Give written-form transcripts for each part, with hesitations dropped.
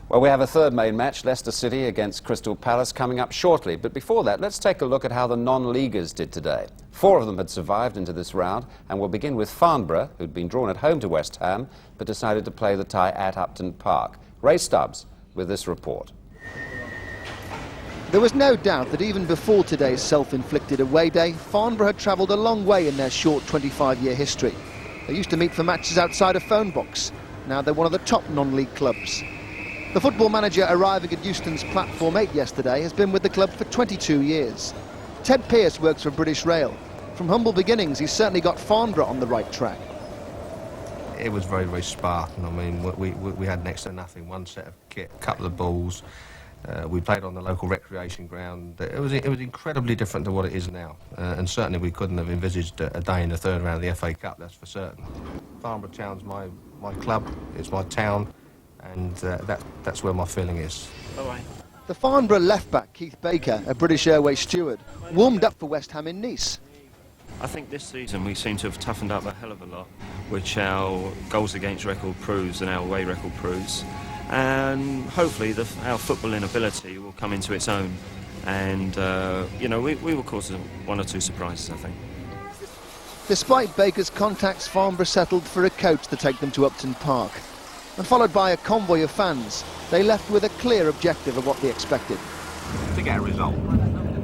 Well, we have a third main match, Leicester City against Crystal Palace, coming up shortly. But before that, let's take a look at how the non-leaguers did today. 4 of them had survived into this round, and we'll begin with Farnborough, who'd been drawn at home to West Ham, but decided to play the tie at Upton Park. Ray Stubbs with this report. There was no doubt that even before today's self-inflicted away day, Farnborough had travelled a long way in their short 25-year history. They used to meet for matches outside a phone box. Now they're one of the top non-league clubs. The football manager arriving at Euston's Platform 8 yesterday has been with the club for 22 years. Ted Pearce works for British Rail. From humble beginnings, he's certainly got Farnborough on the right track. It was very, very Spartan. I mean, we had next to nothing. One set of kit, a couple of balls. We played on the local recreation ground. It was incredibly different to what it is now. And certainly we couldn't have envisaged a day in the third round of the FA Cup, that's for certain. Farnborough Town's my club, it's my town, and that's where my feeling is. Bye-bye. The Farnborough left-back, Keith Baker, a British Airways steward, warmed up for West Ham in Nice. I think this season we seem to have toughened up a hell of a lot, which our goals against record proves and our away record proves. And hopefully our footballing ability will come into its own. And, you know, we will cause 1 or 2 surprises, I think. Despite Baker's contacts, Farnborough settled for a coach to take them to Upton Park. And followed by a convoy of fans, they left with a clear objective of what they expected. To get a result.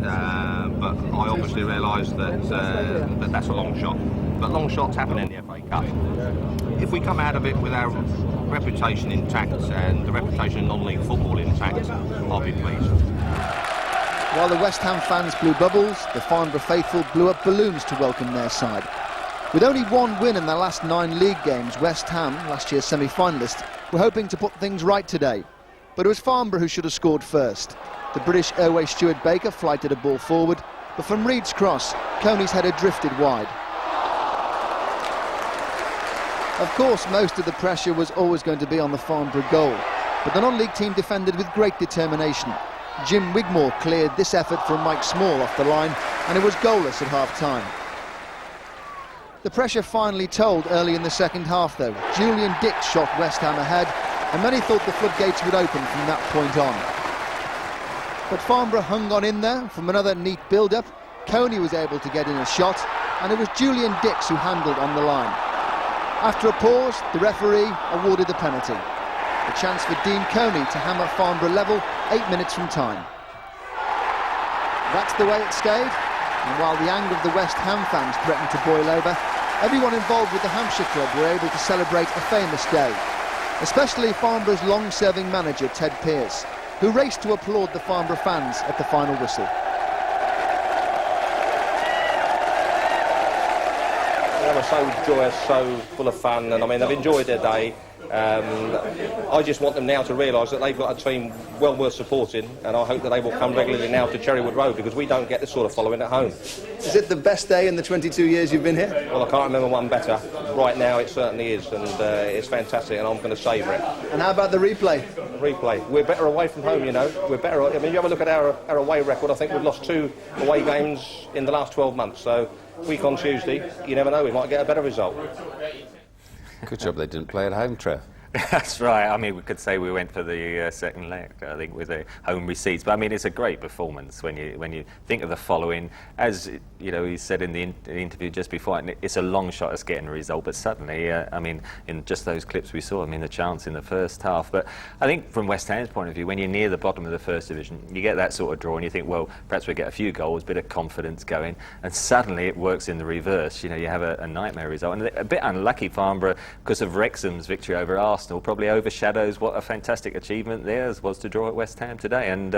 But I obviously realised that that's a long shot. But long shots happen in the FA Cup. If we come out of it with our reputation intact and the reputation of non-league football intact, I'll be pleased. While the West Ham fans blew bubbles, the Farnborough faithful blew up balloons to welcome their side. With only 1 win in their last 9 league games, West Ham, last year's semi-finalists, were hoping to put things right today. But it was Farnborough who should have scored first. The British Airways steward Baker flighted a ball forward, but from Reed's cross, Coney's header drifted wide. Of course, most of the pressure was always going to be on the Farnborough goal, but the non-league team defended with great determination. Jim Wigmore cleared this effort from Mike Small off the line, and it was goalless at half-time. The pressure finally told early in the second half, though. Julian Dix shot West Ham ahead, and many thought the floodgates would open from that point on. But Farnborough hung on in there. From another neat build-up, Coney was able to get in a shot, and it was Julian Dix who handled on the line. After a pause, the referee awarded the penalty. A chance for Dean Coney to hammer Farnborough level 8 minutes from time. That's the way it stayed, and while the anger of the West Ham fans threatened to boil over, everyone involved with the Hampshire club were able to celebrate a famous day, especially Farnborough's long-serving manager Ted Pearce, who raced to applaud the Farnborough fans at the final whistle. They were so joyous, so full of fun, and I mean they've enjoyed their day. I just want them now to realise that they've got a team well worth supporting, and I hope that they will come regularly now to Cherrywood Road, because we don't get this sort of following at home. Is it the best day in the 22 years you've been here? Well, I can't remember one better. Right now it certainly is, and it's fantastic, and I'm going to savour it. And how about the replay? Replay. We're better away from home, you know. We're better. I mean, you have a look at our away record. I think we've lost 2 away games in the last 12 months, so week on Tuesday, you never know, we might get a better result. Good job they didn't play at home, Trev. That's right. I mean, we could say we went for the second leg, I think, with the home receipts. But I mean, it's a great performance when you think of the following. As you know, he said in the interview just before, it's a long shot at getting a result. But suddenly, I mean, in just those clips we saw, I mean, the chance in the first half. But I think from West Ham's point of view, when you're near the bottom of the first division, you get that sort of draw, and you think, well, perhaps we get a few goals, bit of confidence going, and suddenly it works in the reverse. You know, you have a nightmare result, and a bit unlucky Farnborough because of Wrexham's victory over Arsenal. Probably overshadows what a fantastic achievement theirs was to draw at West Ham today. And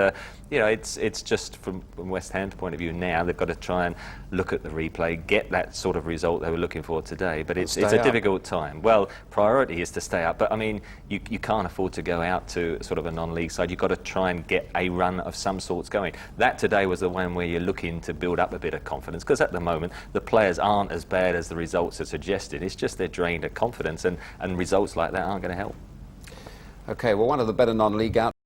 you know, it's just from West Ham's point of view now, they've got to try and look at the replay, get that sort of result they were looking for today. But it's a difficult time. Well, priority is to stay up, but I mean, you can't afford to go out to sort of a non-league side. You've got to try and get a run of some sorts going. That today was the one where you're looking to build up a bit of confidence, because at the moment the players aren't as bad as the results are suggested. It's just they're drained of confidence, and results like that aren't going to help. OK, well, one of the better non-league out